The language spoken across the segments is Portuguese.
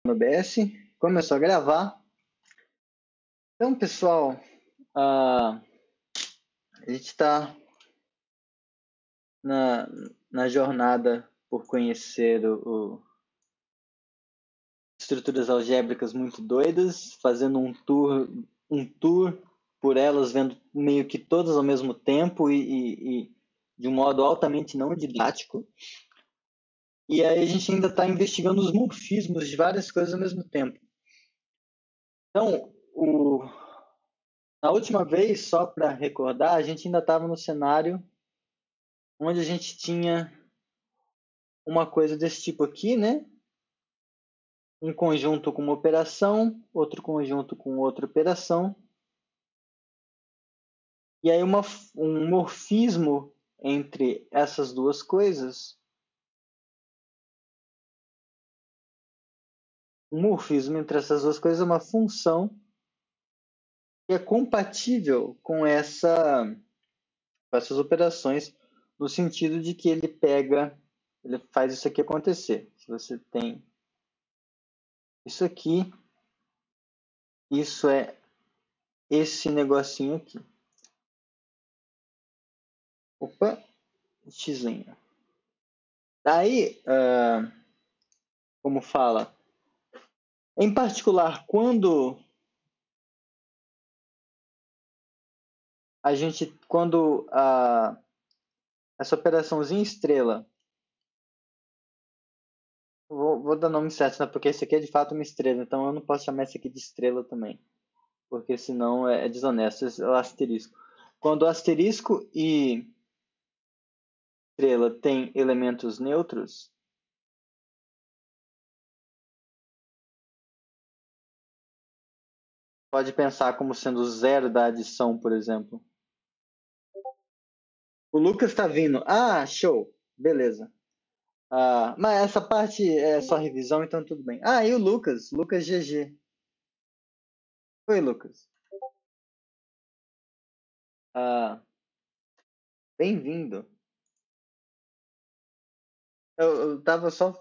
no OBS, começou a gravar. Então, pessoal, a gente está na jornada por conhecer estruturas algébricas muito doidas, fazendo um tour por elas, vendo meio que todas ao mesmo tempo e de um modo altamente não didático. E aí a gente ainda está investigando os morfismos de várias coisas ao mesmo tempo. Então, na última vez, só para recordar, a gente ainda estava no cenário onde a gente tinha uma coisa desse tipo aqui, né? Um conjunto com uma operação, outro conjunto com outra operação. E aí um morfismo entre essas duas coisas. Um morfismo entre essas duas coisas é uma função que é compatível com essas operações, no sentido de que ele faz isso aqui acontecer. Se você tem isso aqui, isso é esse negocinho aqui. Opa, xzinho. Daí, como fala, em particular, quando essa operaçãozinha estrela, vou dar nome certo, né? Porque esse aqui é de fato uma estrela, então eu não posso chamar esse aqui de estrela também, porque senão é desonesto. Esse é o asterisco. Quando o asterisco e estrela tem elementos neutros, pode pensar como sendo zero da adição, por exemplo. O Lucas está vindo. Ah, show. Beleza. Mas essa parte é só revisão, então tudo bem. E o Lucas GG. Oi, Lucas. Bem-vindo. Eu tava só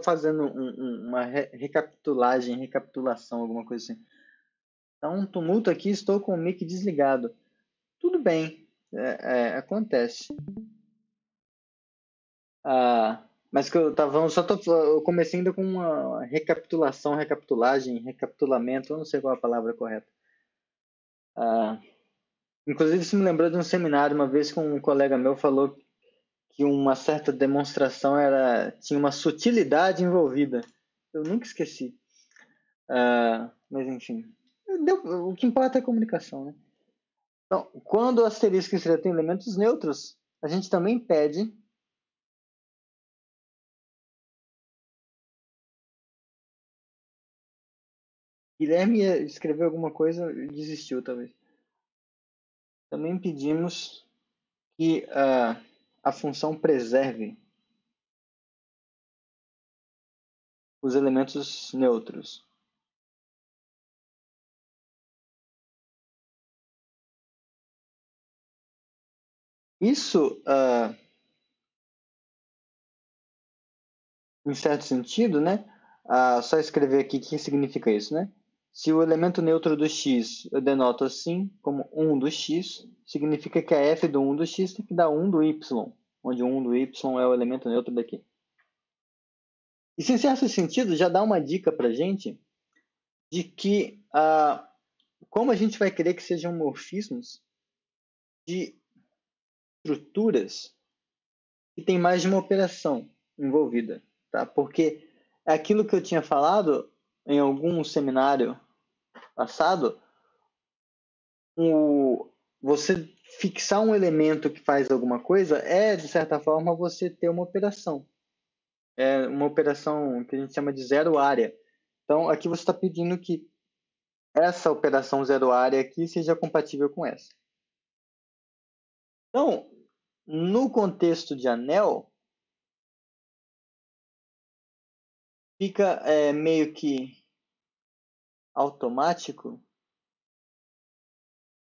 fazendo uma recapitulação, alguma coisa assim. Tá um tumulto aqui, estou com o mic desligado. Tudo bem, acontece. Mas que eu tava eu comecei ainda com uma recapitulagem, recapitulamento, eu não sei qual é a palavra correta. Inclusive, isso me lembrou de um seminário, uma vez que um colega meu falou que uma certa demonstração tinha uma sutilidade envolvida. Eu nunca esqueci. Mas, enfim. O que importa é a comunicação, né? Então, quando o asterisco e estrela tem elementos neutros, a gente também pede Guilherme escreveu alguma coisa e desistiu, talvez. Também pedimos que a função preserve os elementos neutros. Isso, em certo sentido, né? Só escrever aqui o que significa isso, né? Se o elemento neutro do x eu denoto assim, como 1 do x, significa que a f do 1 do x tem que dar 1 do y, onde o 1 do y é o elemento neutro daqui. Isso, em certo sentido, já dá uma dica para a gente de que, como a gente vai querer que sejam morfismos de estruturas que tem mais de uma operação envolvida, tá? Porque é aquilo que eu tinha falado em algum seminário passado, você fixar um elemento que faz alguma coisa de certa forma, você ter uma operação. É uma operação que a gente chama de zero área. Então, aqui você está pedindo que essa operação zero área aqui seja compatível com essa. Então, no contexto de anel, fica meio que automático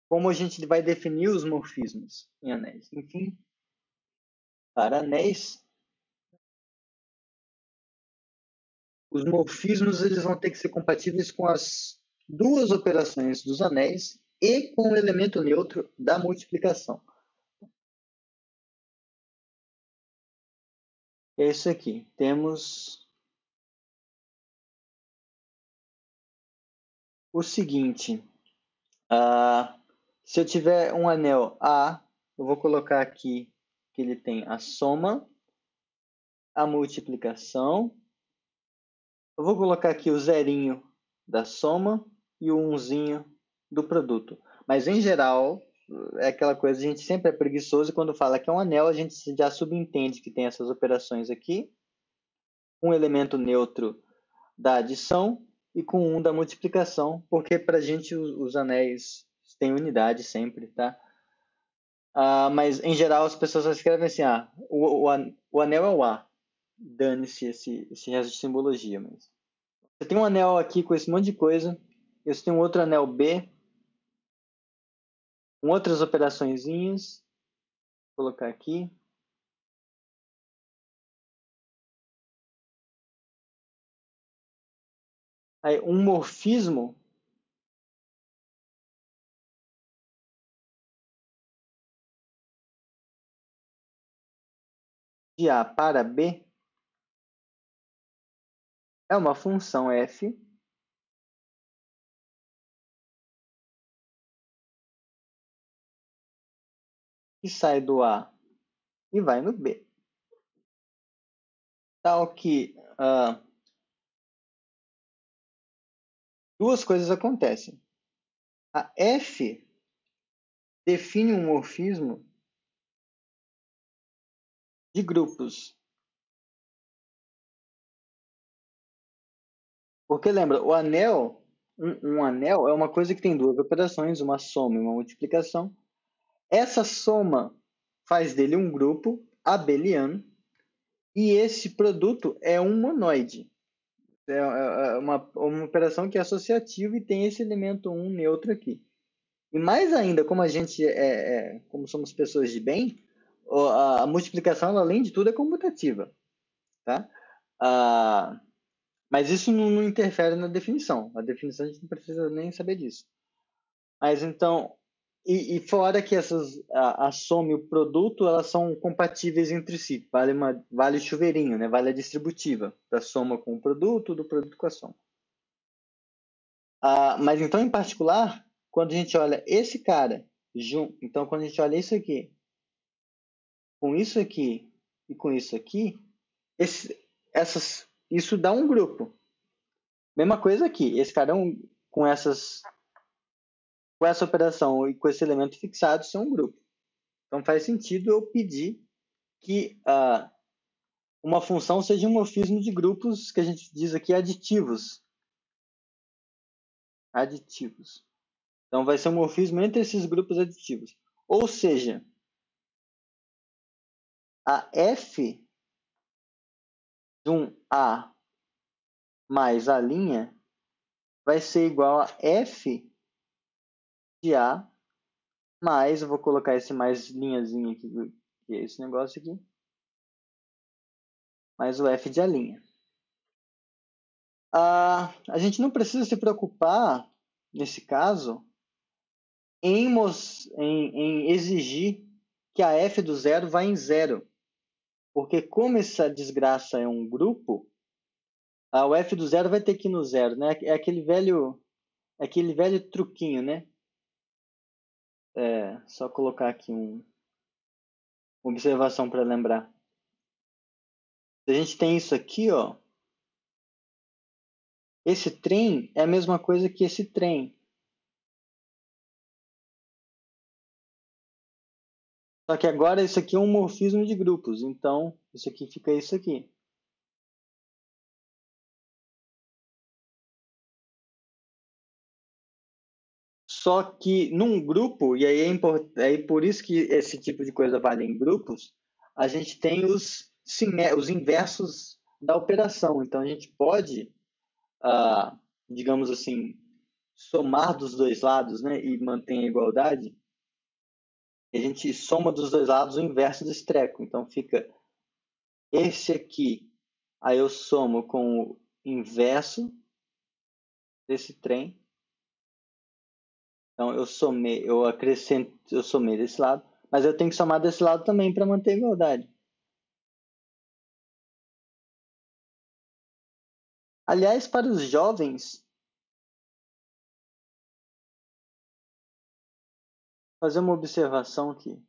como a gente vai definir os morfismos em anéis. Enfim, para anéis, os morfismos eles vão ter que ser compatíveis com as duas operações dos anéis e com o elemento neutro da multiplicação. É isso aqui. Temos o seguinte. Se eu tiver um anel A, eu vou colocar aqui que ele tem a soma, a multiplicação. Eu vou colocar aqui o zerinho da soma e o umzinho do produto. Mas, em geral, é aquela coisa, a gente sempre é preguiçoso e quando fala que é um anel, a gente já subentende que tem essas operações aqui, um elemento neutro da adição e com um da multiplicação, porque para a gente os anéis têm unidade sempre, tá? Mas, em geral, as pessoas só escrevem assim, o anel é o A. Dane-se esse resto de simbologia. Mas... Você tem um anel aqui com esse monte de coisa, você tem um outro anel B, com outras operaçõezinhas. Vou colocar aqui. Aí, um morfismo de A para B é uma função f que sai do A e vai no B. Tal que duas coisas acontecem. A f define um morfismo de grupos. Porque lembra, o anel, um anel é uma coisa que tem duas operações, uma soma e uma multiplicação. Essa soma faz dele um grupo abeliano e esse produto é um monoide. É uma operação que é associativa e tem esse elemento 1 neutro aqui. E mais ainda, como a gente como somos pessoas de bem, a multiplicação, além de tudo, é comutativa. Tá? Mas isso não interfere na definição. A definição a gente não precisa nem saber disso. Mas então, e fora que a soma e o produto, elas são compatíveis entre si. Vale o chuveirinho, né? Vale a distributiva da soma com o produto, do produto com a soma. Mas então, em particular, quando a gente olha esse cara, então quando a gente olha isso aqui, com isso aqui e com isso aqui, isso dá um grupo. Mesma coisa aqui, esse cara com essa operação e com esse elemento fixado são um grupo. Então faz sentido eu pedir que uma função seja um morfismo de grupos que a gente diz aqui aditivos. Aditivos. Então vai ser um morfismo entre esses grupos aditivos. Ou seja, a f de um A mais a' vai ser igual a f de A mais, eu vou colocar esse mais linhazinho aqui, que é esse negócio aqui, mais o f de A'. A gente não precisa se preocupar, nesse caso, em exigir que a f do zero vá em zero. Porque como essa desgraça é um grupo, o f do zero vai ter que ir no zero, né? É aquele velho truquinho, né? Só colocar aqui uma observação para lembrar. Se a gente tem isso aqui, ó, esse trem é a mesma coisa que esse trem. Só que agora isso aqui é um morfismo de grupos, então isso aqui fica isso aqui. Só que num grupo, e aí por isso que esse tipo de coisa vale em grupos, a gente tem os inversos da operação. Então a gente pode, digamos assim, somar dos dois lados, né, e manter a igualdade. E a gente soma dos dois lados o inverso desse treco. Então fica esse aqui, aí eu somo com inverso desse trem. Então, eu somei desse lado, mas eu tenho que somar desse lado também para manter a igualdade. Aliás, para os jovens, fazer uma observação que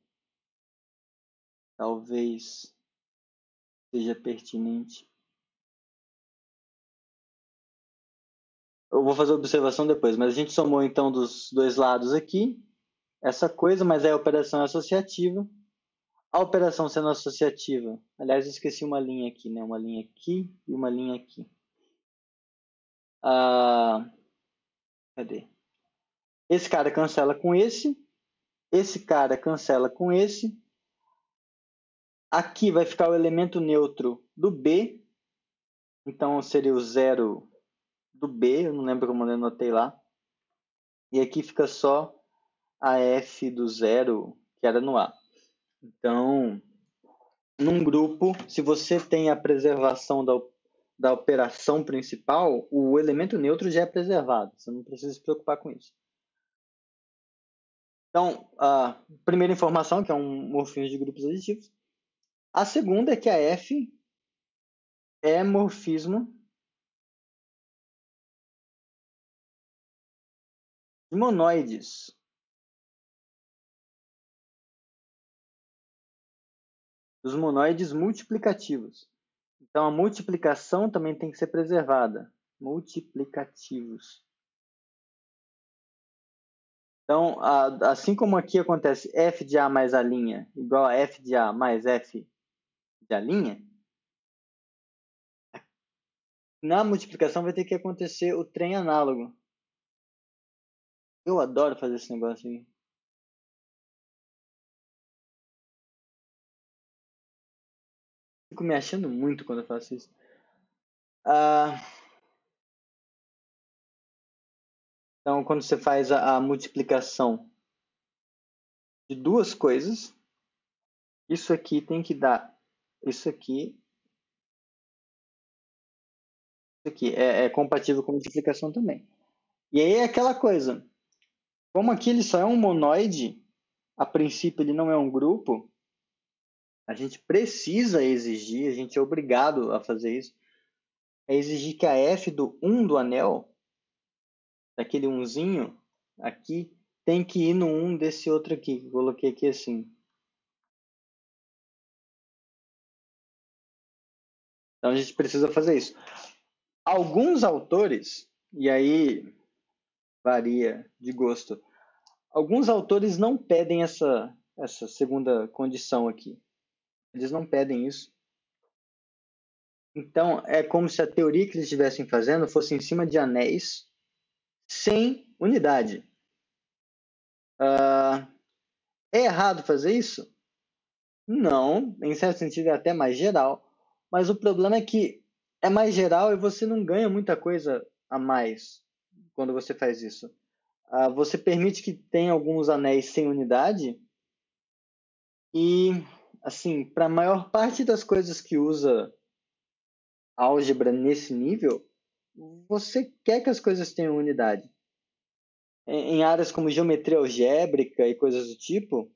talvez seja pertinente. Eu vou fazer a observação depois, mas a gente somou então dos dois lados aqui, essa coisa, mas a operação é associativa. A operação sendo associativa, aliás, eu esqueci uma linha aqui, né? Uma linha aqui e uma linha aqui. Cadê? Esse cara cancela com esse cara cancela com esse. Aqui vai ficar o elemento neutro do B, então seria o zero do B, eu não lembro como eu anotei lá. E aqui fica só a F do zero, que era no A. Então, num grupo, se você tem a preservação da operação principal, o elemento neutro já é preservado. Você não precisa se preocupar com isso. Então, a primeira informação, que é um morfismo de grupos aditivos. A segunda é que a F é morfismo de monoides. Dos monoides multiplicativos. Então, a multiplicação também tem que ser preservada. Multiplicativos. Então, assim como aqui acontece f de A mais A' igual a f de A mais f de A', na multiplicação vai ter que acontecer o trem análogo. Eu adoro fazer esse negócio aí. Fico me achando muito quando eu faço isso. Então, quando você faz a multiplicação de duas coisas, isso aqui tem que dar isso aqui. Isso aqui é compatível com multiplicação também. E aí é aquela coisa. Como aqui ele só é um monoide, a princípio ele não é um grupo, a gente precisa exigir, a gente é obrigado a fazer isso, é exigir que a F do 1 do anel, daquele 1zinho aqui, tem que ir no 1 desse outro aqui, que eu coloquei aqui assim. Então a gente precisa fazer isso. Alguns autores, e aí varia de gosto, alguns autores não pedem essa segunda condição aqui. Eles não pedem isso. Então, é como se a teoria que eles estivessem fazendo fosse em cima de anéis sem unidade. É errado fazer isso? Não, em certo sentido é até mais geral, mas o problema é que é mais geral e você não ganha muita coisa a mais quando você faz isso. Você permite que tenha alguns anéis sem unidade e, assim, para a maior parte das coisas que usa álgebra nesse nível, você quer que as coisas tenham unidade. Em áreas como geometria algébrica e coisas do tipo,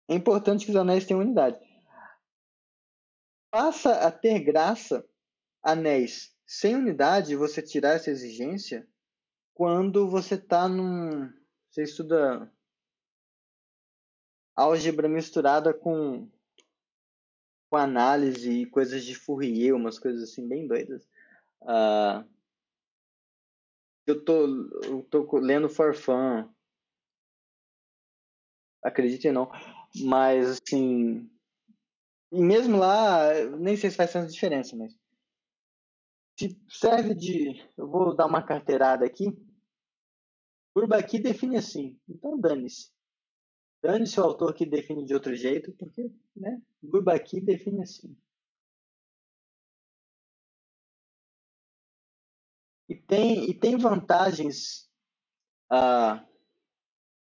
é importante que os anéis tenham unidade. Passa a ter graça anéis sem unidade, você tirar essa exigência quando você está você estuda álgebra misturada com análise e coisas de Fourier, umas coisas assim bem doidas. Eu tô lendo Forfan, acredite ou não, mas assim, e mesmo lá, nem sei se faz tanta diferença, mas se serve de, eu vou dar uma carteirada aqui, Bourbaki define assim, então dane-se. Dane-se o autor que define de outro jeito, porque, né, Bourbaki define assim. E tem vantagens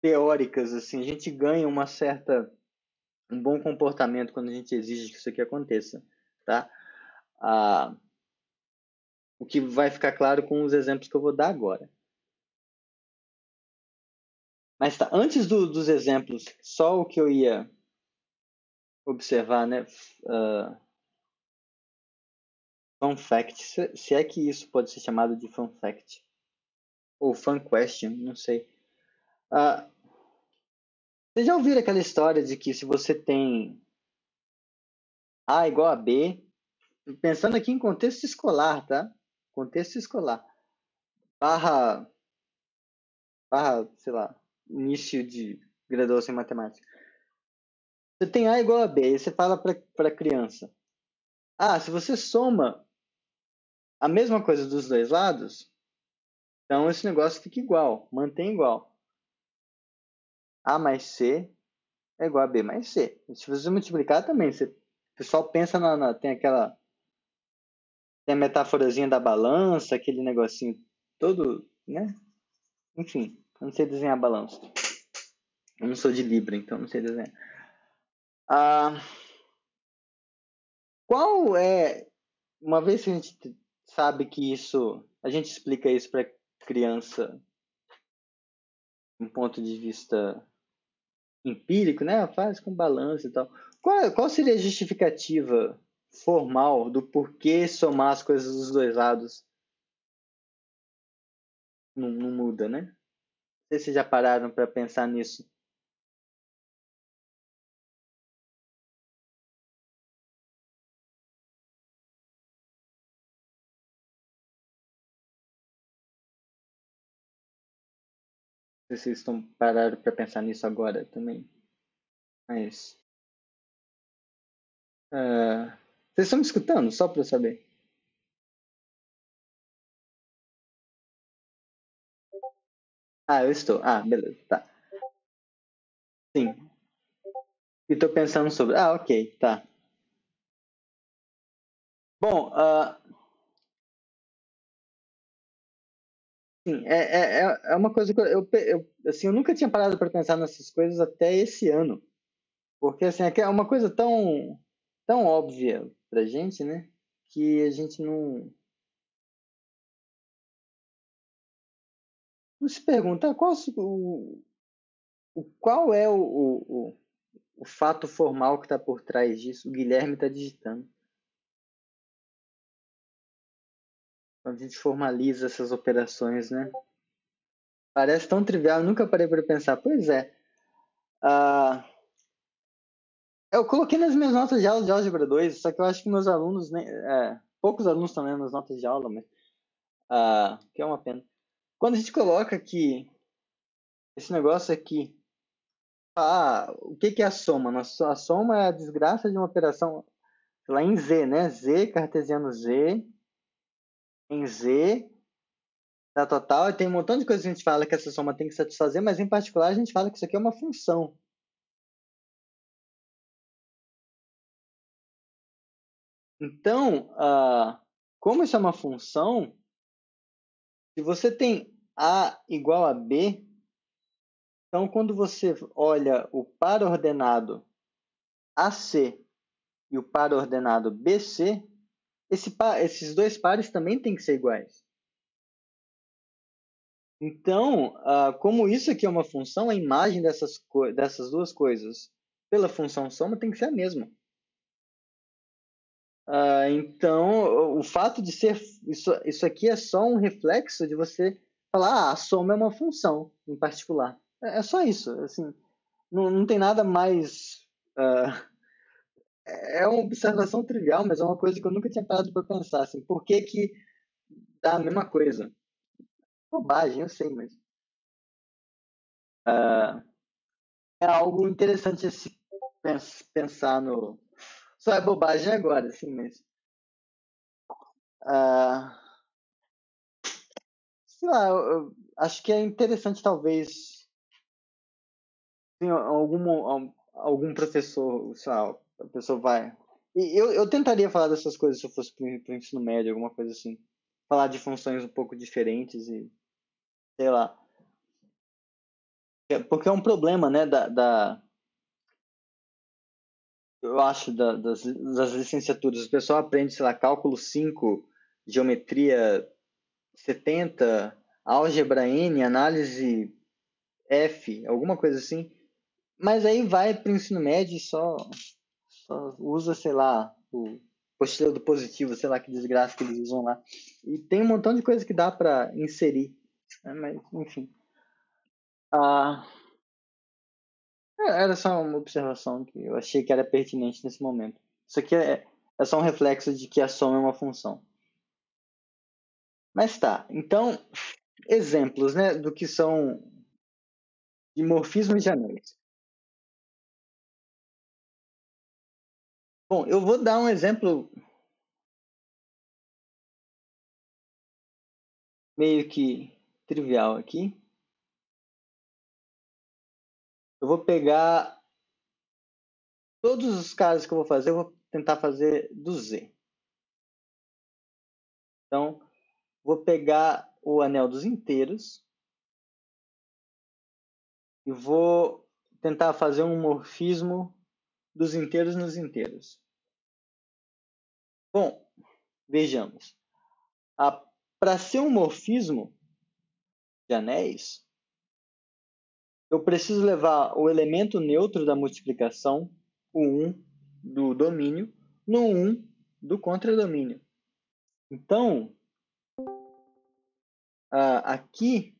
teóricas, assim, a gente ganha um bom comportamento quando a gente exige que isso aqui aconteça, tá? O que vai ficar claro com os exemplos que eu vou dar agora. Mas tá, antes dos exemplos, só o que eu ia observar, né? Fun fact, se é que isso pode ser chamado de fun fact. Ou fun question, não sei. Vocês já ouviram aquela história de que se você tem A igual a B, pensando aqui em contexto escolar, tá? Contexto escolar. Barra, sei lá, início de graduação em matemática. Você tem A igual a B, e você fala para a criança: se você soma a mesma coisa dos dois lados, então esse negócio fica igual, mantém igual. A mais C é igual a B mais C. Se você multiplicar também, o pessoal pensa tem a metáforazinha da balança, aquele negocinho todo, né? Enfim, eu não sei desenhar balança. Eu não sou de Libra, então não sei desenhar. Qual é, uma vez que a gente sabe que a gente explica isso para criança de um ponto de vista empírico, né? Faz com balança e tal. Qual seria a justificativa formal do porquê somar as coisas dos dois lados não muda, né? Não sei se vocês já pararam para pensar nisso. Não sei se vocês estão pararam para pensar nisso agora também. Mas. Vocês estão me escutando? Só para eu saber. Eu estou. Beleza, tá. Sim. E estou pensando sobre. Ok, tá. Bom, sim, é uma coisa que assim, eu nunca tinha parado para pensar nessas coisas até esse ano. Porque assim, é uma coisa tão óbvia pra gente, né? Que a gente não se pergunta qual é o fato formal que está por trás disso. O Guilherme está digitando. Quando a gente formaliza essas operações, né? Parece tão trivial, eu nunca parei para pensar. Pois é. Ah, eu coloquei nas minhas notas de aula de álgebra 2, só que eu acho que meus alunos, né, poucos alunos estão lendo as notas de aula, mas que é uma pena. Quando a gente coloca aqui, esse negócio aqui, o que é a soma? A soma é a desgraça de uma operação lá em Z, né? Z, cartesiano Z, em Z, da total, e tem um montão de coisas que a gente fala que essa soma tem que satisfazer, mas em particular a gente fala que isso aqui é uma função. Então, como isso é uma função, se você tem A igual a B, então quando você olha o par ordenado AC e o par ordenado BC, esses dois pares também têm que ser iguais. Então, como isso aqui é uma função, a imagem dessas duas coisas pela função soma tem que ser a mesma. Então, o fato de ser. Isso aqui é só um reflexo de você falar, a soma é uma função em particular. É só isso. Assim, não tem nada mais. É uma observação trivial, mas é uma coisa que eu nunca tinha parado para pensar. Assim, por que que dá a mesma coisa? Bobagem, eu sei, mas é algo interessante a se pensar no. Só é bobagem agora, assim, mas. ah, Sei lá, eu acho que é interessante, talvez, tem algum professor, sei lá, a pessoa vai. E eu tentaria falar dessas coisas se eu fosse para o ensino médio, alguma coisa assim. Falar de funções um pouco diferentes e, sei lá. Porque é um problema, né, eu acho, das licenciaturas. O pessoal aprende, sei lá, cálculo 5 geometria 70, álgebra N, análise F, alguma coisa assim. Mas aí vai para o ensino médio e só usa, sei lá, o apostila do positivo, sei lá que desgraça que eles usam lá. E tem um montão de coisa que dá para inserir. Mas, enfim. Era só uma observação que eu achei que era pertinente nesse momento. Isso aqui é só um reflexo de que a soma é uma função. Mas tá, então, exemplos, né, do que são dimorfismos de anéis. Bom, eu vou dar um exemplo meio que trivial aqui. Eu vou pegar todos os casos que eu vou fazer, eu vou tentar fazer do Z. Então, vou pegar o anel dos inteiros e vou tentar fazer um morfismo dos inteiros nos inteiros. Bom, vejamos. Para ser um morfismo de anéis, eu preciso levar o elemento neutro da multiplicação, o 1 do domínio, no 1 do contradomínio. Então, aqui...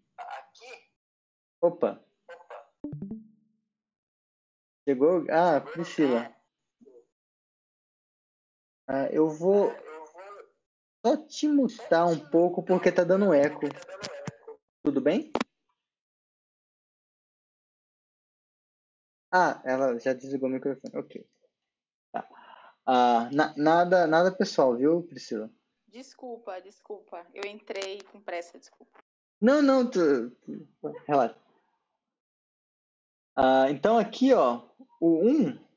Opa! Chegou? Priscila. Eu vou só te mutar um pouco porque tá dando eco. Tudo bem? Ela já desligou o microfone. Ok. Tá. Nada pessoal, viu, Priscila? Desculpa. Eu entrei com pressa, desculpa. Não, relaxa. Então aqui, ó, o 1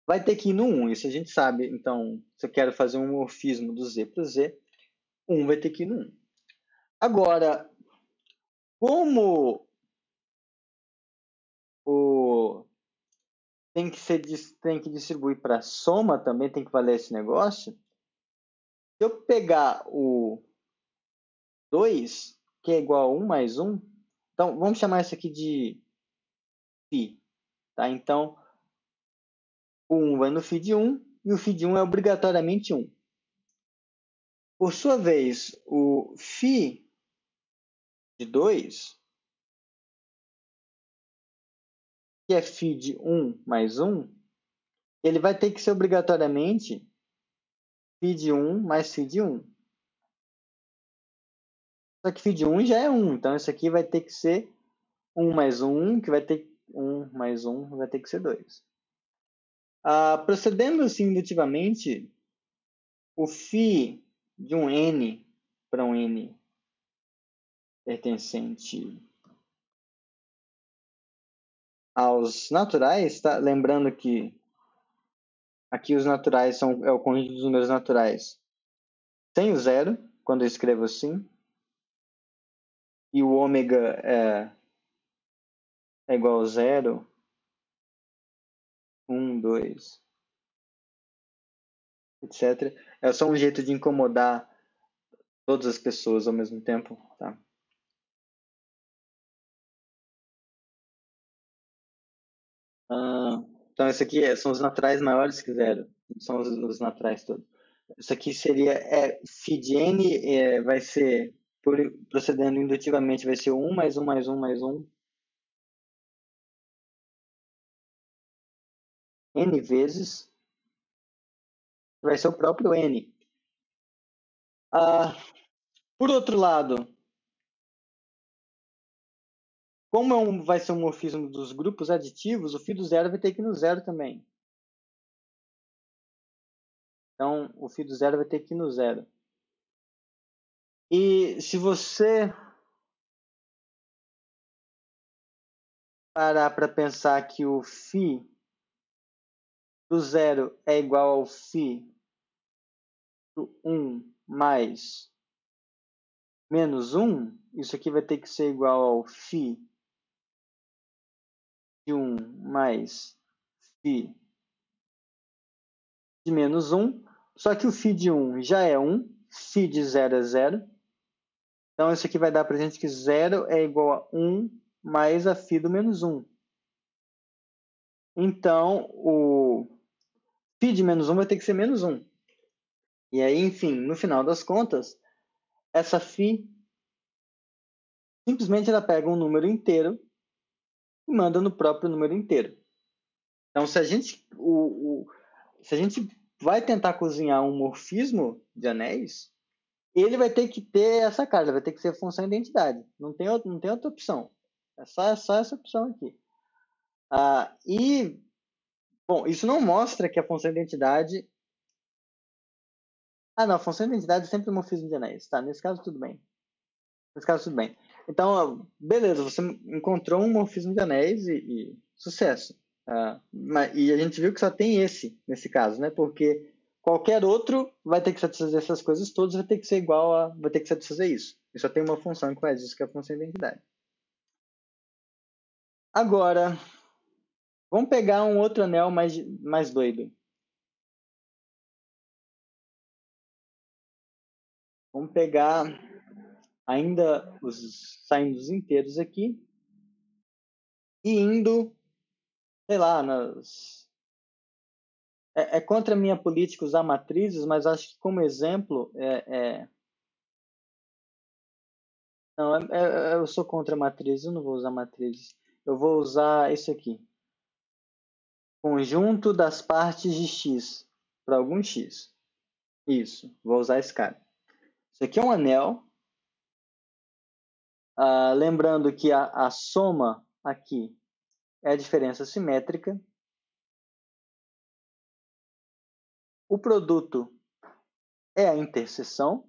vai ter que ir no 1, isso a gente sabe. Então, se eu quero fazer um morfismo do Z para o Z, 1 vai ter que ir no 1. Agora, como tem que distribuir para soma também, tem que valer esse negócio. Se eu pegar o 2, que é igual a 1 mais 1, então vamos chamar isso aqui de φ. Tá? Então, o 1 vai no φ de 1 e o φ de 1 é obrigatoriamente 1. Por sua vez, o φ de 2, que é φ de 1 mais 1, ele vai ter que ser obrigatoriamente φ de 1 mais φ de 1. Só que φ de 1 já é 1, então isso aqui vai ter que ser 1 mais 1, que vai ter 1 mais 1, vai ter que ser 2. Procedendo assim indutivamente, o φ de um n para um n pertencente aos naturais, tá? Lembrando que aqui os naturais é o conjunto dos números naturais sem o zero, quando eu escrevo assim, e o ômega é igual a 0, 1, 2, etc. É só um jeito de incomodar todas as pessoas ao mesmo tempo, tá? Então, esse aqui são os naturais maiores que zero. São os naturais todos. Isso aqui seria φ de n, vai ser, procedendo indutivamente, vai ser 1 mais 1 mais 1 mais 1. N vezes. Vai ser o próprio n. Por outro lado, como vai ser um morfismo dos grupos aditivos, o φ do zero vai ter que ir no zero também. Então, o φ do zero vai ter que ir no zero. E se você parar para pensar que o φ do zero é igual ao φ do 1 mais menos 1, isso aqui vai ter que ser igual ao φ de 1 mais φ de menos 1, Só que o φ de 1 já é 1, φ de 0 é 0. Então, isso aqui vai dar para a gente que 0 é igual a 1 mais a φ do menos 1. Então, o φ de menos 1 vai ter que ser menos 1. E aí, enfim, no final das contas, essa φ simplesmente ela pega um número inteiro e manda no próprio número inteiro. Então, se a gente vai tentar cozinhar um morfismo de anéis, ele vai ter que ter essa cara, vai ter que ser função identidade. Não tem outra opção. É só essa opção aqui. Bom, isso não mostra que a função identidade... não, a função identidade é sempre um morfismo de anéis. Tá, nesse caso, tudo bem. Então, beleza, você encontrou um morfismo de anéis e sucesso. E a gente viu que só tem esse, nesse caso, né? Porque qualquer outro vai ter que satisfazer essas coisas todas, vai ter que ser igual vai ter que satisfazer isso. E só tem uma função que faz isso, que é a função identidade. Agora, vamos pegar um outro anel mais doido. Vamos pegar ainda saindo os inteiros aqui e indo, sei lá, é contra a minha política usar matrizes, mas acho que como exemplo não, eu sou contra matrizes, eu não vou usar matrizes. Eu vou usar isso aqui. Conjunto das partes de x para algum x. Isso, vou usar esse cara. Isso aqui é um anel. Lembrando que a soma aqui é a diferença simétrica. O produto é a interseção.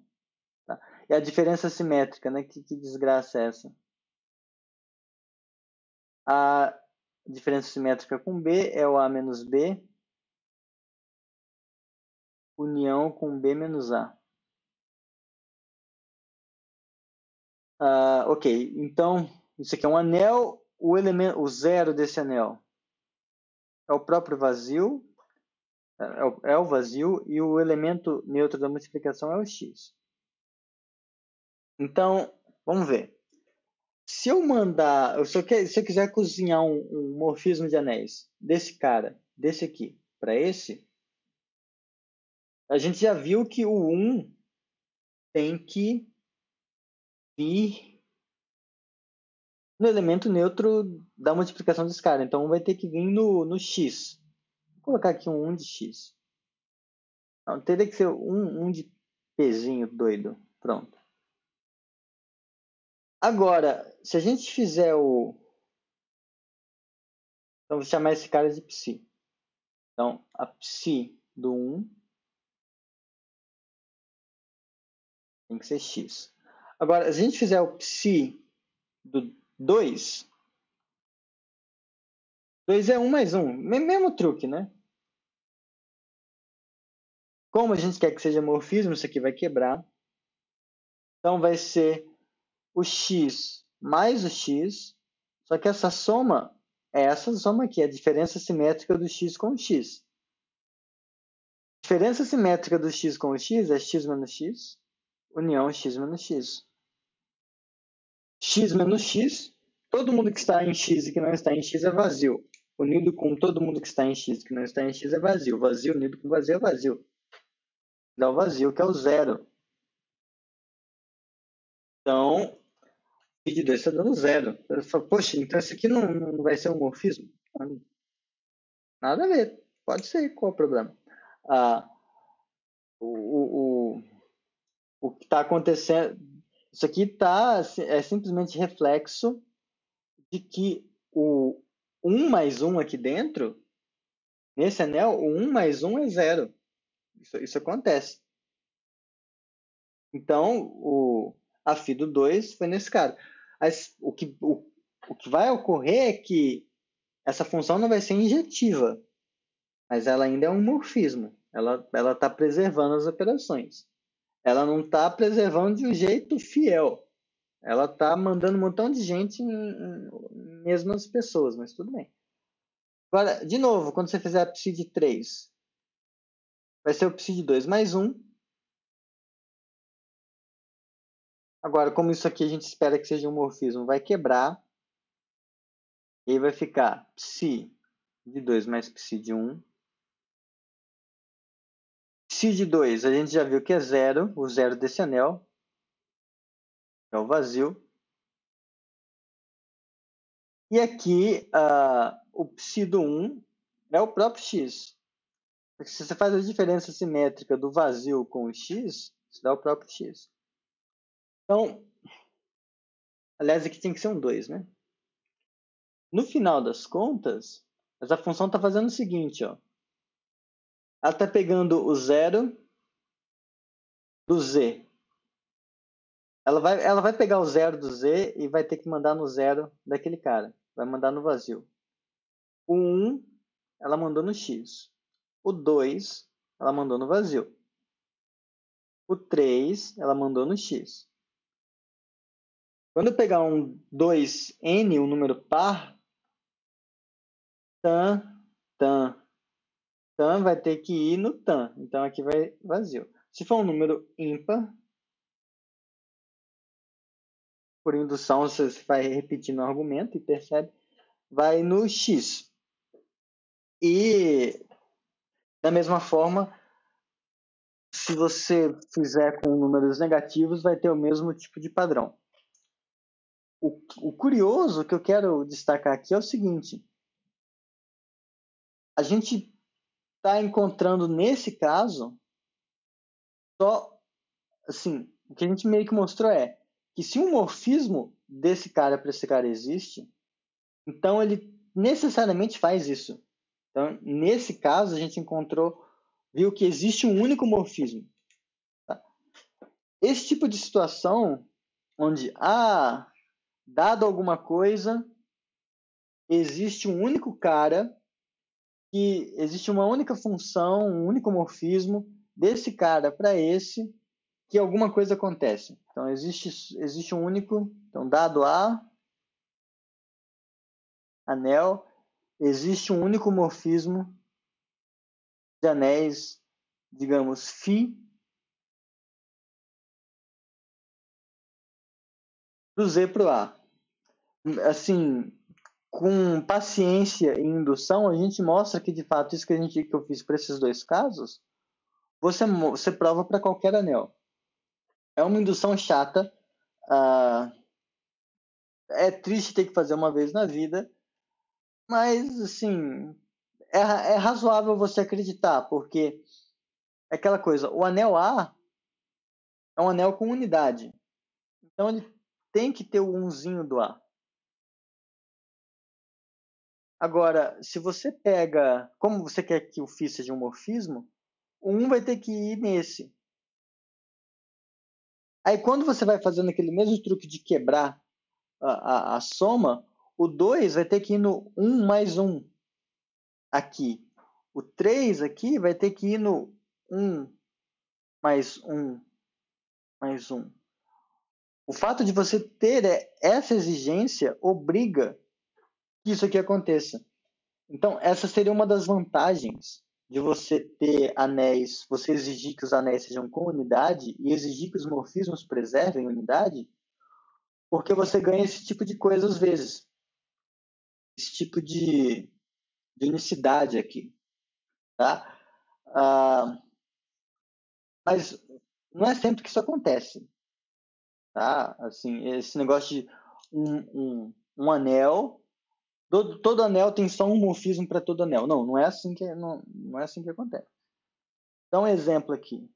Tá? E a diferença simétrica, né? Que desgraça é essa? A diferença simétrica com B é o A menos B, união com B menos A. Ok, então isso aqui é um anel, o zero desse anel é o próprio vazio, é o vazio, e o elemento neutro da multiplicação é o x. Então, vamos ver. Se eu quiser cozinhar um morfismo de anéis desse cara, desse aqui, para esse, a gente já viu que o 1 tem que vir no elemento neutro da multiplicação desse cara. Então, vai ter que vir no x. Vou colocar aqui um 1 de x. Não, teria que ser um de pezinho doido. Pronto. Agora, se a gente fizer então, vou chamar esse cara de psi. Então, a psi do 1 tem que ser x. Agora, se a gente fizer o psi do 2, 2 é 1 mais 1. Mesmo truque, né? Como a gente quer que seja morfismo, isso aqui vai quebrar. Então, vai ser o x mais o x. Só que essa soma é essa soma aqui, a diferença simétrica do x com o x. A diferença simétrica do x com o x é x menos x, união x menos x. X menos x, todo mundo que está em x e que não está em x é vazio. Unido com todo mundo que está em x e que não está em x é vazio. Vazio unido com vazio é vazio. Dá o vazio, que é o zero. Então, π de 2 está dando zero. Eu falo, poxa, então isso aqui não vai ser um morfismo? Nada a ver. Pode ser, qual é o problema? O que está acontecendo... Isso aqui é simplesmente reflexo de que o 1 mais 1 aqui dentro, nesse anel, o 1 mais 1 é zero. Isso acontece. Então, a φ do 2 foi nesse cara. Mas o que vai ocorrer é que essa função não vai ser injetiva, mas ela ainda é um morfismo. Ela está preservando as operações. Ela não está preservando de um jeito fiel. Ela está mandando um montão de gente em mesmas pessoas, mas tudo bem. Agora, de novo, quando você fizer a psi de 3, vai ser o psi de 2 mais 1. Agora, como isso aqui a gente espera que seja um morfismo, vai quebrar. E aí vai ficar psi de 2 mais psi de 1. Psi de 2, a gente já viu que é zero, o zero desse anel. É o vazio. E aqui, o psi do 1 é o próprio x. Porque se você faz a diferença simétrica do vazio com o x, isso dá o próprio x. Então, aliás, aqui tem que ser um 2, né? No final das contas, essa função está fazendo o seguinte, ó. Ela está pegando o zero do z. Ela vai pegar o zero do z e vai ter que mandar no zero daquele cara. Vai mandar no vazio. O 1, ela mandou no x. O 2, ela mandou no vazio. O 3, ela mandou no x. Quando eu pegar um 2n, um número par, tan, tan, tan vai ter que ir no tan. Então aqui vai vazio. Se for um número ímpar, por indução, você vai repetindo o argumento e percebe, vai no x. E, da mesma forma, se você fizer com números negativos, vai ter o mesmo tipo de padrão. O curioso que eu quero destacar aqui é o seguinte. A gente está encontrando, nesse caso, só, assim, o que a gente meio que mostrou é que se um morfismo desse cara para esse cara existe, então ele necessariamente faz isso. Então, nesse caso, a gente viu que existe um único morfismo. Tá? Esse tipo de situação, onde, dado alguma coisa, existe um único cara, que existe uma única função, um único morfismo desse cara para esse, que alguma coisa acontece. Então, existe um único, então, dado A, anel, existe um único morfismo de anéis, digamos, φ, do Z para o A. Assim, com paciência e indução, a gente mostra que, de fato, isso que eu fiz para esses dois casos, você prova para qualquer anel. É uma indução chata, é triste ter que fazer uma vez na vida, mas, assim, é razoável você acreditar, porque é aquela coisa, o anel A é um anel com unidade, então ele tem que ter o unzinho do A. Agora, se você pega, como você quer que o φ seja um morfismo, o 1 vai ter que ir nesse. Aí quando você vai fazendo aquele mesmo truque de quebrar a soma, o 2 vai ter que ir no 1 mais 1 aqui. O 3 aqui vai ter que ir no 1 mais 1 mais 1. O fato de você ter essa exigência obriga que isso aqui aconteça. Então, essa seria uma das vantagens de você ter anéis, você exigir que os anéis sejam com unidade e exigir que os morfismos preservem unidade, porque você ganha esse tipo de coisa às vezes. Esse tipo de unicidade aqui. Tá? Mas não é sempre que isso acontece. Tá? Assim, esse negócio de um anel, todo anel tem só um morfismo para todo anel. Não é assim não é assim que acontece. Dá um exemplo aqui.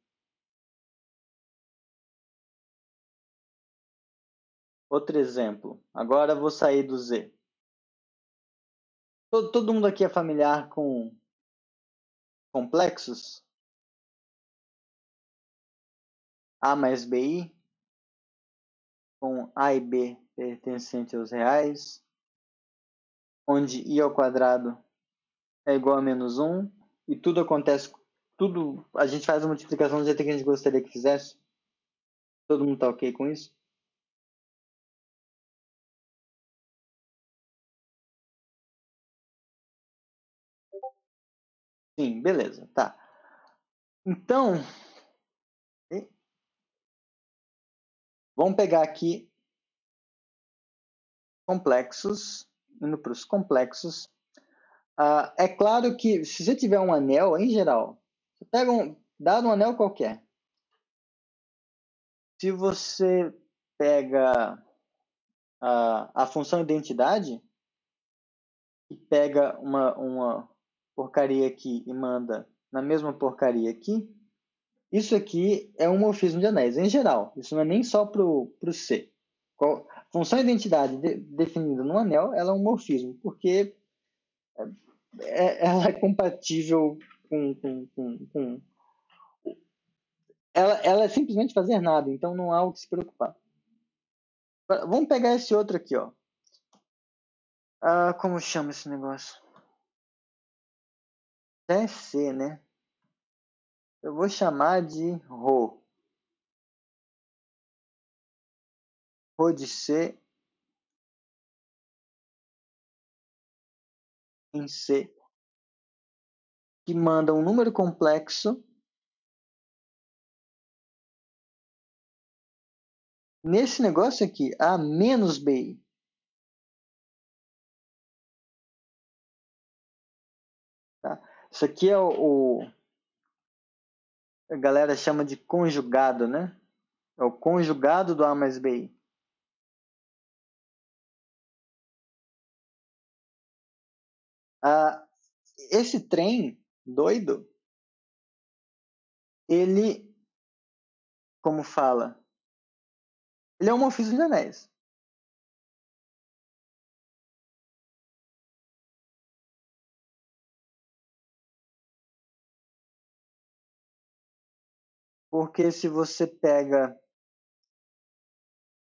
Outro exemplo. Agora vou sair do Z. Todo mundo aqui é familiar com complexos? A mais BI, com A e B pertencente aos reais, onde I ao quadrado é igual a menos 1, e tudo acontece, a gente faz a multiplicação do jeito que a gente gostaria que fizesse? Todo mundo está ok com isso? Sim, beleza, tá. Então, vamos pegar aqui complexos, indo para os complexos. É claro que se você tiver um anel, em geral, você pega dado um anel qualquer. Se você pega a função identidade e pega uma porcaria aqui e manda na mesma porcaria aqui, isso aqui é um morfismo de anéis, em geral. Isso não é nem só para o C. Função identidade definida no anel, ela é um morfismo, porque ela é compatível com ela é simplesmente fazer nada, então não há o que se preocupar. Vamos pegar esse outro aqui, ó. Como chama esse negócio? É C, né? Eu vou chamar de Rho. Rho de C em C, que manda um número complexo nesse negócio aqui, A menos BI. Tá? Isso aqui é a galera chama de conjugado, né? É o conjugado do A mais BI. Esse trem doido, ele, como fala, ele é um morfismo de anéis. Porque se você pega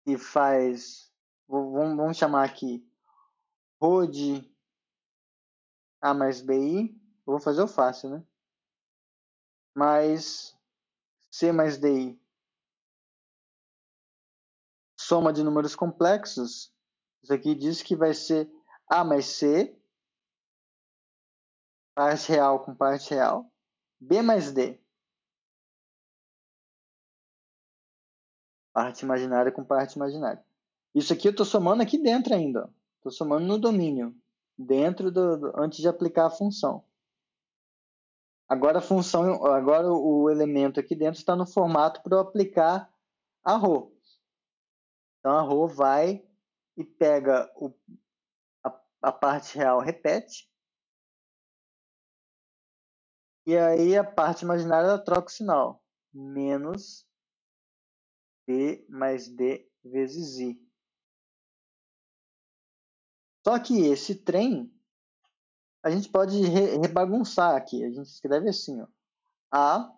e faz, vamos chamar aqui, Rho de A mais BI, eu vou fazer o fácil, né? Mais C mais DI, soma de números complexos, isso aqui diz que vai ser A mais C, parte real com parte real, B mais D, parte imaginária com parte imaginária. Isso aqui eu estou somando aqui dentro ainda. Estou somando no domínio, dentro antes de aplicar a função. Agora agora o elemento aqui dentro está no formato para eu aplicar a Rho. Então a Rho vai e pega a parte real, repete, e aí a parte imaginária ela troca o sinal. Menos B mais D vezes I. Só que esse trem, a gente pode rebagunçar aqui. A gente escreve assim, ó. A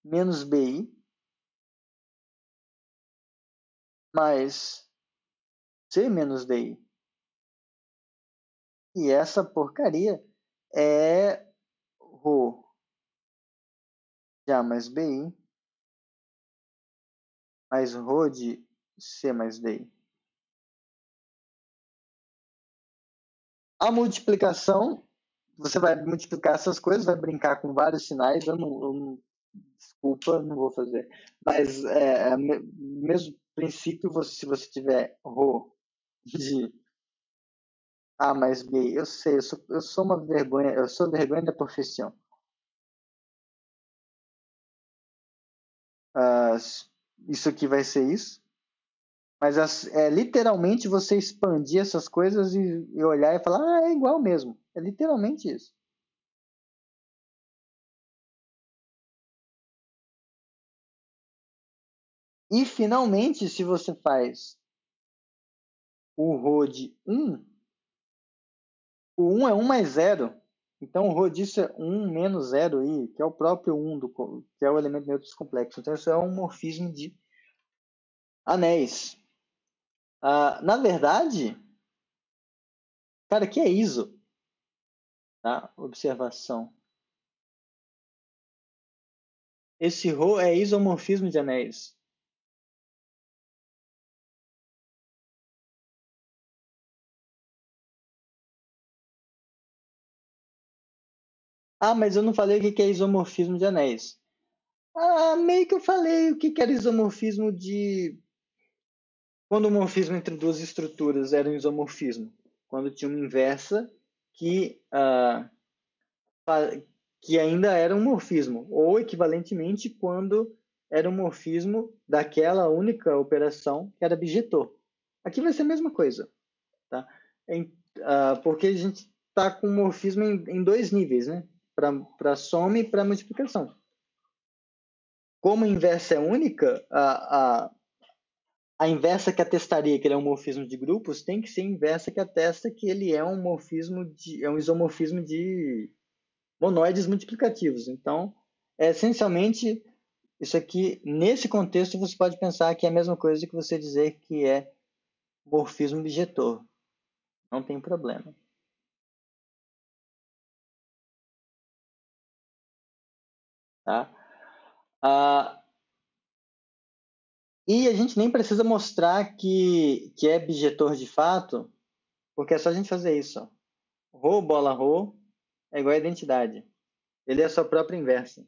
menos BI mais C menos DI. E essa porcaria é Rho de A mais BI mais Rho de C mais DI. A multiplicação, você vai multiplicar essas coisas, vai brincar com vários sinais, desculpa, não vou fazer. Mas mesmo princípio, se você tiver Rho de A mais B, eu sei, eu sou uma vergonha, eu sou vergonha da profissão. Isso aqui vai ser isso. Mas é literalmente você expandir essas coisas e olhar e falar, é igual mesmo. É literalmente isso. E finalmente, se você faz o Rho de 1, o 1 é 1 mais 0. Então o Rho disso é 1 menos 0 i, que é o próprio 1, que é o elemento neutro complexo. Então isso é um morfismo de anéis. Na verdade, cara, aqui é ISO. Tá? Observação. Esse Rho é isomorfismo de anéis. Mas eu não falei o que é isomorfismo de anéis. Meio que eu falei o que era isomorfismo de... Quando o morfismo entre duas estruturas era um isomorfismo. Quando tinha uma inversa que, que ainda era um morfismo. Ou, equivalentemente, quando era um morfismo daquela única operação que era bijetor. Aqui vai ser a mesma coisa. Tá? Porque a gente está com morfismo em dois níveis, né? Para soma e para multiplicação. Como a inversa é única, a inversa que atestaria que ele é um morfismo de grupos tem que ser a inversa que atesta que ele é um isomorfismo de monoides multiplicativos. Então, essencialmente, isso aqui, nesse contexto, você pode pensar que é a mesma coisa que você dizer que é morfismo bijetor. Não tem problema. Tá? E a gente nem precisa mostrar que é bijetor de fato, porque é só a gente fazer isso. Ó. Rho, bola, rho é igual a identidade. Ele é a sua própria inversa.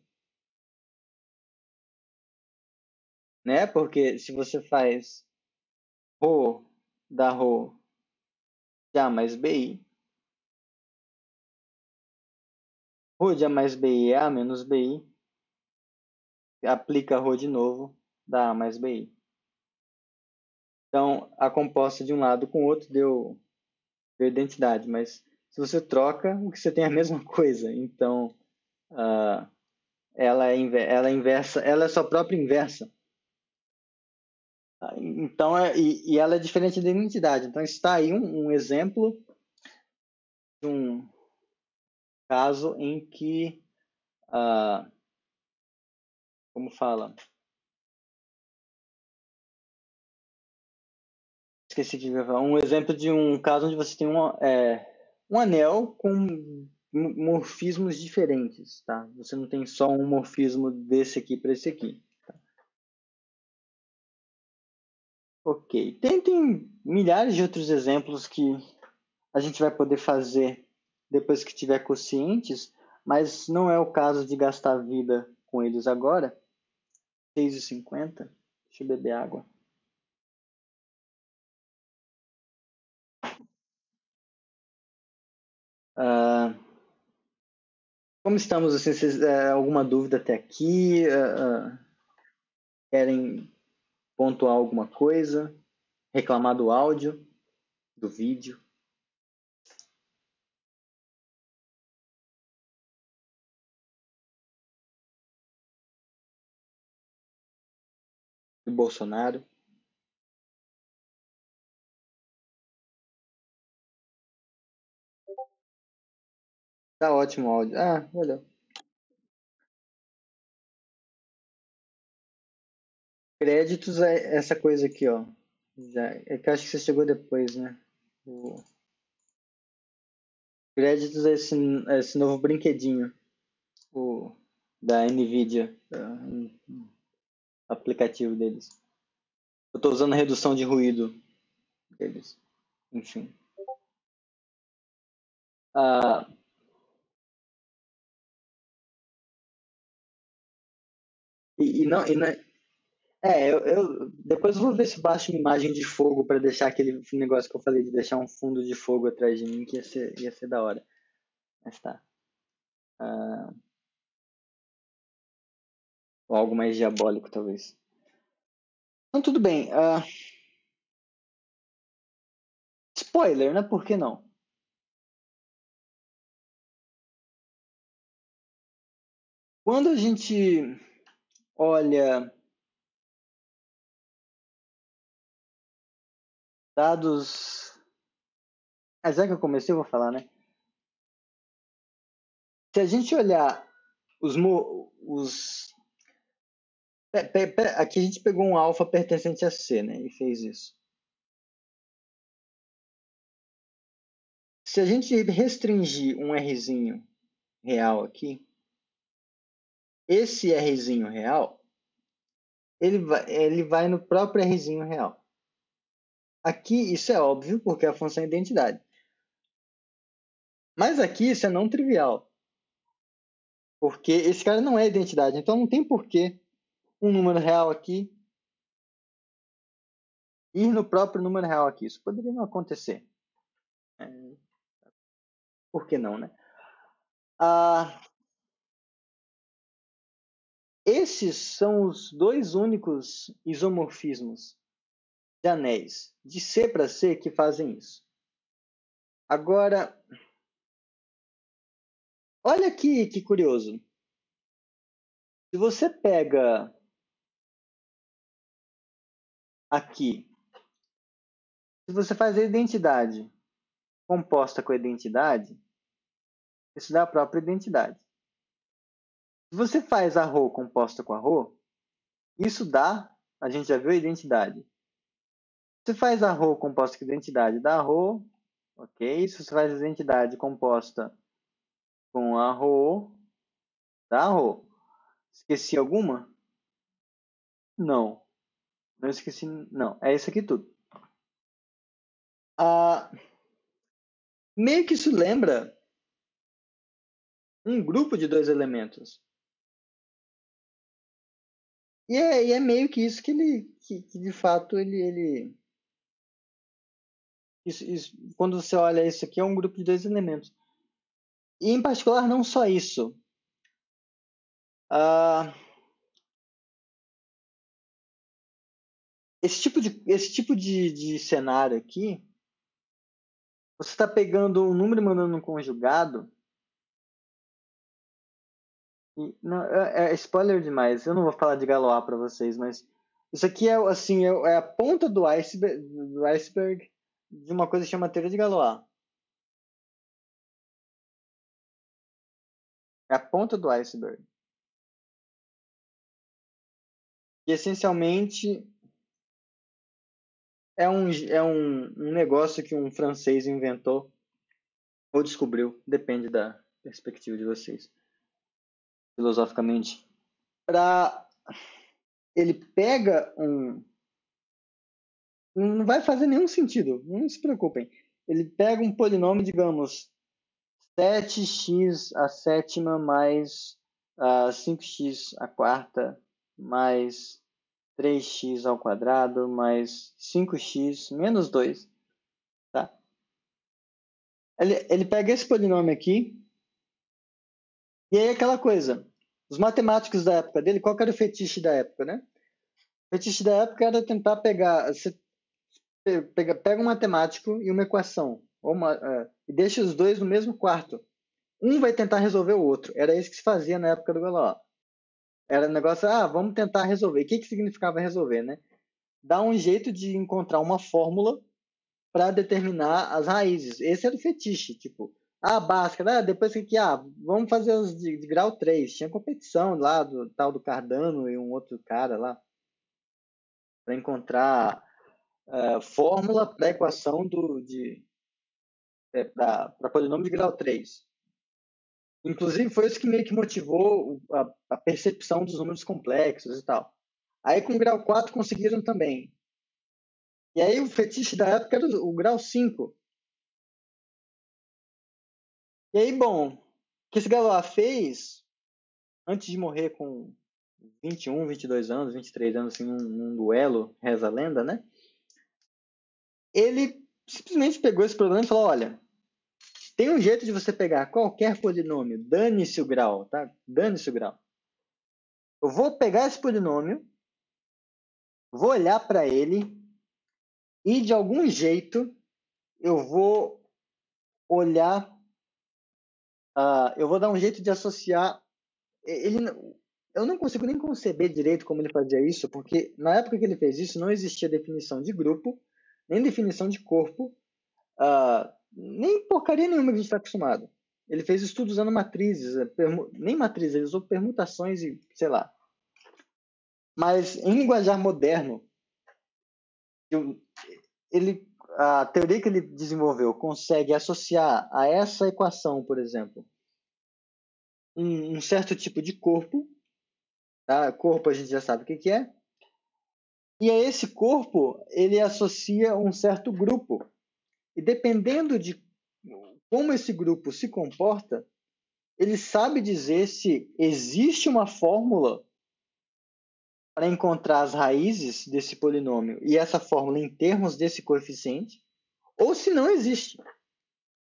Né? Porque se você faz rho da rho de A mais BI, rho de A mais BI é A menos BI, aplica rho de novo, dá A mais BI. Então, a composta de um lado com o outro deu identidade, mas se você troca, o que você tem é a mesma coisa. Então, ela é inversa, ela é sua própria inversa. Então, e ela é diferente da identidade. Então, está aí um exemplo de um caso em que, como fala? Esqueci de falar. Um exemplo de um caso onde você tem um anel com morfismos diferentes, tá? Você não tem só um morfismo desse aqui para esse aqui. Tá? Ok. Tem milhares de outros exemplos que a gente vai poder fazer depois que tiver quocientes, mas não é o caso de gastar vida com eles agora. 6h50. Deixa eu beber água. Como estamos? Assim, alguma dúvida até aqui? Querem pontuar alguma coisa? Reclamar do áudio, do vídeo? Do Bolsonaro? Tá ótimo o áudio. Olha. Créditos é essa coisa aqui, ó. É que eu acho que você chegou depois, né? O créditos é esse novo brinquedinho da NVIDIA, aplicativo deles. Eu estou usando a redução de ruído deles. Enfim. Ah, depois eu vou ver se baixo uma imagem de fogo para deixar aquele negócio que eu falei de deixar um fundo de fogo atrás de mim, que ia ser da hora. Mas tá. Ou algo mais diabólico, talvez. Então, tudo bem. Spoiler, né? Por que não? Quando a gente olha dados. Já que eu comecei, eu vou falar, né? Se a gente olhar os aqui a gente pegou um alfa pertencente a C, né? E fez isso. Se a gente restringir um Rzinho real aqui, esse Rzinho real, ele vai no próprio Rzinho real. Aqui isso é óbvio, porque é a função identidade. Mas aqui isso é não trivial. Porque esse cara não é identidade. Então não tem porquê um número real aqui ir no próprio número real aqui. Isso poderia não acontecer. Por que não, né? Esses são os dois únicos isomorfismos de anéis de C para C que fazem isso. Agora, olha aqui que curioso. Se você pega aqui, se você faz a identidade composta com a identidade, isso dá a própria identidade. Se você faz a rho composta com a rho, isso dá, a gente já viu a identidade. Se você faz a rho composta com a identidade, dá a rho, ok? Se você faz a identidade composta com a rho, dá a rho. Esqueci alguma? Não. Não esqueci, não. É isso aqui tudo. Meio que isso lembra um grupo de dois elementos. E é meio que isso que ele, que de fato ele isso, quando você olha isso aqui é um grupo de dois elementos. E em particular não só isso. Esse tipo de cenário aqui, você está pegando um número e mandando um conjugado. E, não, é spoiler demais. Eu não vou falar de Galois para vocês, mas isso aqui é assim é a ponta do iceberg de uma coisa que chama teoria de Galois. É a ponta do iceberg. E essencialmente é um negócio que um francês inventou ou descobriu, depende da perspectiva de vocês, filosoficamente. Ele pega não vai fazer nenhum sentido, não se preocupem. Ele pega um polinômio, digamos, 7x a sétima mais 5x a quarta mais 3x ao quadrado mais 5x menos 2. Tá? Ele pega esse polinômio aqui e aí aquela coisa. Os matemáticos da época dele, qual que era o fetiche da época, né? O fetiche da época era tentar pegar... Você pega um matemático e uma equação e deixa os dois no mesmo quarto. Um vai tentar resolver o outro. Era isso que se fazia na época do Galois. Era um negócio, vamos tentar resolver. O que significava resolver, né? Dar um jeito de encontrar uma fórmula para determinar as raízes. Esse era o fetiche, tipo, Bhaskara, depois que vamos fazer os de grau 3. Tinha competição lá do tal do Cardano e um outro cara lá para encontrar fórmula para a equação para polinômio de grau 3. Inclusive, foi isso que meio que motivou a percepção dos números complexos e tal. Aí, com o grau 4, conseguiram também. E aí, o fetiche da época era o grau 5. E aí, bom, o que esse Galois fez, antes de morrer com 21, 22 anos, 23 anos, assim, num duelo, reza a lenda, né? Ele simplesmente pegou esse problema e falou, olha, tem um jeito de você pegar qualquer polinômio, dane-se o grau, tá? Dane-se o grau. Eu vou pegar esse polinômio, vou olhar para ele e, de algum jeito, eu vou olhar, eu vou dar um jeito de associar. Eu não consigo nem conceber direito como ele fazia isso, porque na época que ele fez isso não existia definição de grupo, nem definição de corpo, nem porcaria nenhuma que a gente está acostumado. Ele fez estudo usando matrizes, nem matrizes, ele usou permutações e sei lá. Mas em linguajar moderno, a teoria que ele desenvolveu consegue associar a essa equação, por exemplo, um certo tipo de corpo. Tá? Corpo a gente já sabe o que é. E a esse corpo ele associa um certo grupo. E dependendo de como esse grupo se comporta, ele sabe dizer se existe uma fórmula para encontrar as raízes desse polinômio e essa fórmula em termos desse coeficiente, ou se não existe.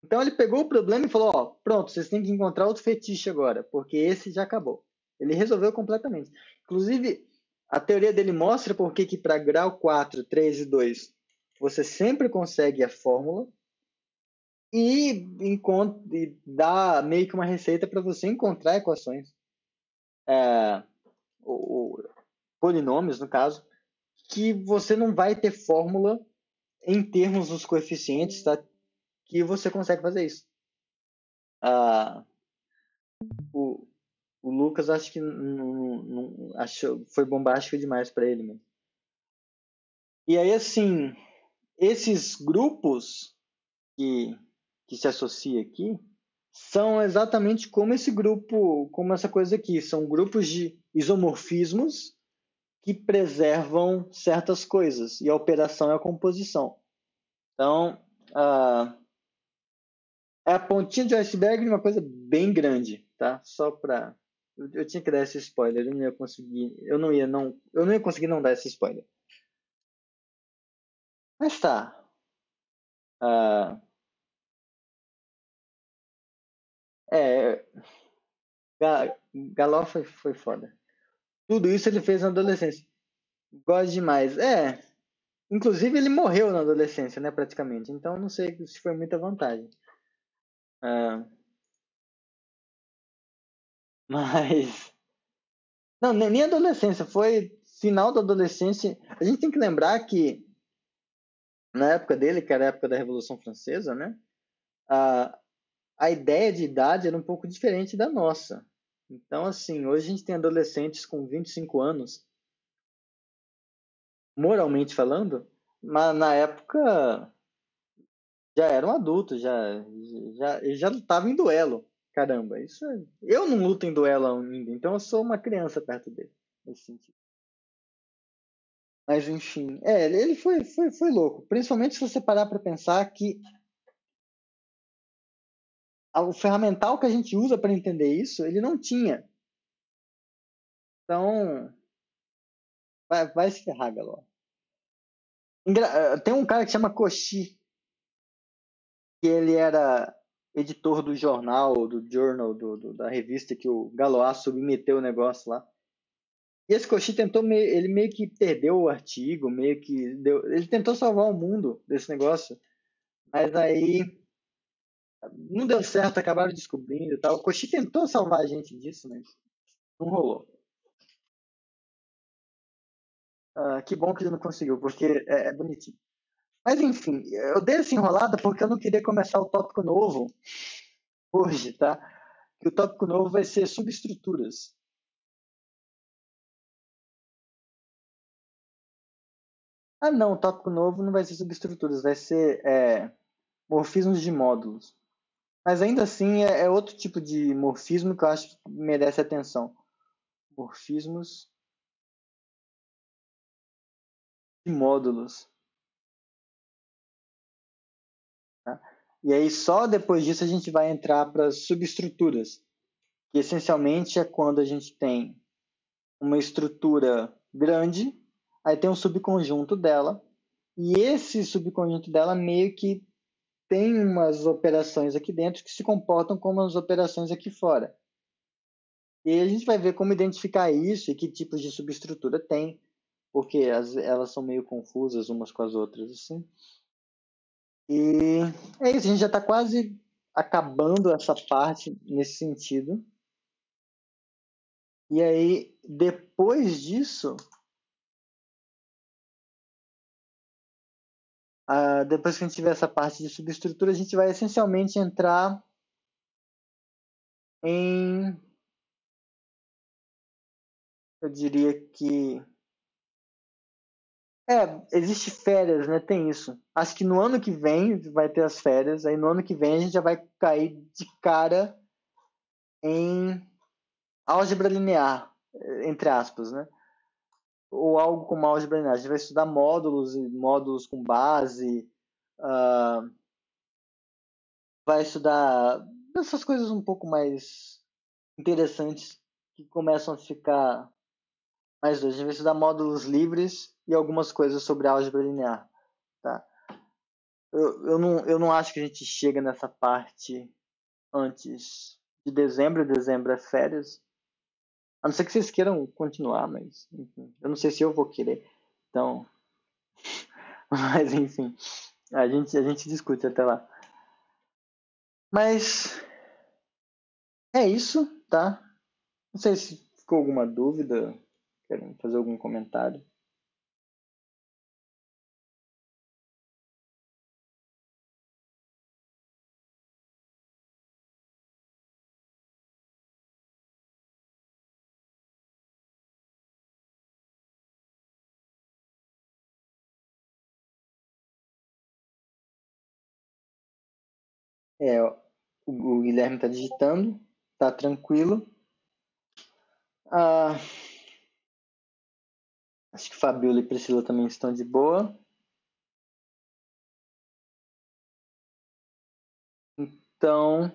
Então ele pegou o problema e falou, ó, pronto, vocês têm que encontrar outro fetiche agora, porque esse já acabou. Ele resolveu completamente. Inclusive, a teoria dele mostra porque que para grau 4, 3 e 2, você sempre consegue a fórmula e dá meio que uma receita para você encontrar equações, polinômios, no caso, que você não vai ter fórmula em termos dos coeficientes, tá? Que você consegue fazer isso. O, o Lucas acho que não achou, foi bombástico demais para ele mesmo. E aí, assim, esses grupos que se associa aqui são exatamente como esse grupo, como essa coisa aqui. São grupos de isomorfismos que preservam certas coisas. E a operação é a composição. Então, é a pontinha de iceberg de uma coisa bem grande, tá? Só para eu tinha que dar esse spoiler, eu não ia conseguir, eu não ia conseguir não dar esse spoiler. Mas tá. Galó foi foda. Tudo isso ele fez na adolescência. Gosto demais. Inclusive ele morreu na adolescência, né, praticamente. Então não sei se foi muita vantagem. Mas não, nem adolescência, foi final da adolescência. A gente tem que lembrar que na época dele, que era a época da Revolução Francesa, né, a ideia de idade era um pouco diferente da nossa. Então, assim, hoje a gente tem adolescentes com 25 anos, moralmente falando, mas na época já era um adulto, já lutava em duelo. Caramba, eu não luto em duelo ainda, então eu sou uma criança perto dele, nesse sentido. Mas enfim, ele foi louco. Principalmente se você parar para pensar que o ferramental que a gente usa para entender isso, ele não tinha. Então, vai se ferrar, galera. Tem um cara que chama Cauchy, que ele era editor do jornal, da revista que o Galois submeteu o negócio lá. E esse Cauchy ele meio que perdeu o artigo, ele tentou salvar o mundo desse negócio, mas aí não deu certo, acabaram descobrindo e tal. O Cauchy tentou salvar a gente disso, mas não rolou. Que bom que ele não conseguiu, porque é bonitinho. Mas enfim, eu dei essa enrolada porque eu não queria começar o tópico novo hoje, tá? Que o tópico novo vai ser subestruturas. Não, o tópico novo não vai ser subestruturas, vai ser morfismos de módulos. Mas ainda assim é outro tipo de morfismo que eu acho que merece atenção. Morfismos de módulos. Tá? E aí só depois disso a gente vai entrar para as subestruturas, que essencialmente é quando a gente tem uma estrutura grande, aí tem um subconjunto dela, e esse subconjunto dela meio que tem umas operações aqui dentro que se comportam como as operações aqui fora. E aí a gente vai ver como identificar isso e que tipos de subestrutura tem, porque elas são meio confusas umas com as outras, assim. E é isso, a gente já está quase acabando essa parte nesse sentido. E aí, depois disso, depois que a gente tiver essa parte de subestrutura, a gente vai essencialmente entrar em, eu diria que existe férias, né? Tem isso. Acho que no ano que vem vai ter as férias, aí no ano que vem a gente já vai cair de cara em álgebra linear, entre aspas, né? Ou algo como álgebra linear. A gente vai estudar módulos e módulos com base, vai estudar essas coisas um pouco mais interessantes que começam a ficar mais dois. A gente vai estudar módulos livres e algumas coisas sobre álgebra linear. Tá? Eu não acho que a gente chega nessa parte antes de dezembro. Dezembro é férias. A não ser que vocês queiram continuar, mas enfim, eu não sei se eu vou querer. Então, mas enfim, a gente discute até lá. Mas é isso, tá? Não sei se ficou alguma dúvida, querem fazer algum comentário. É, o Guilherme está digitando, tá tranquilo. Ah, acho que Fabiola e Priscila também estão de boa. Então,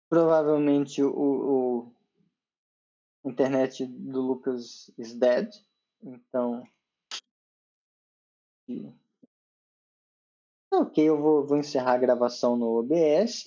provavelmente o internet do Lucas is dead. Então, ok, eu vou encerrar a gravação no OBS.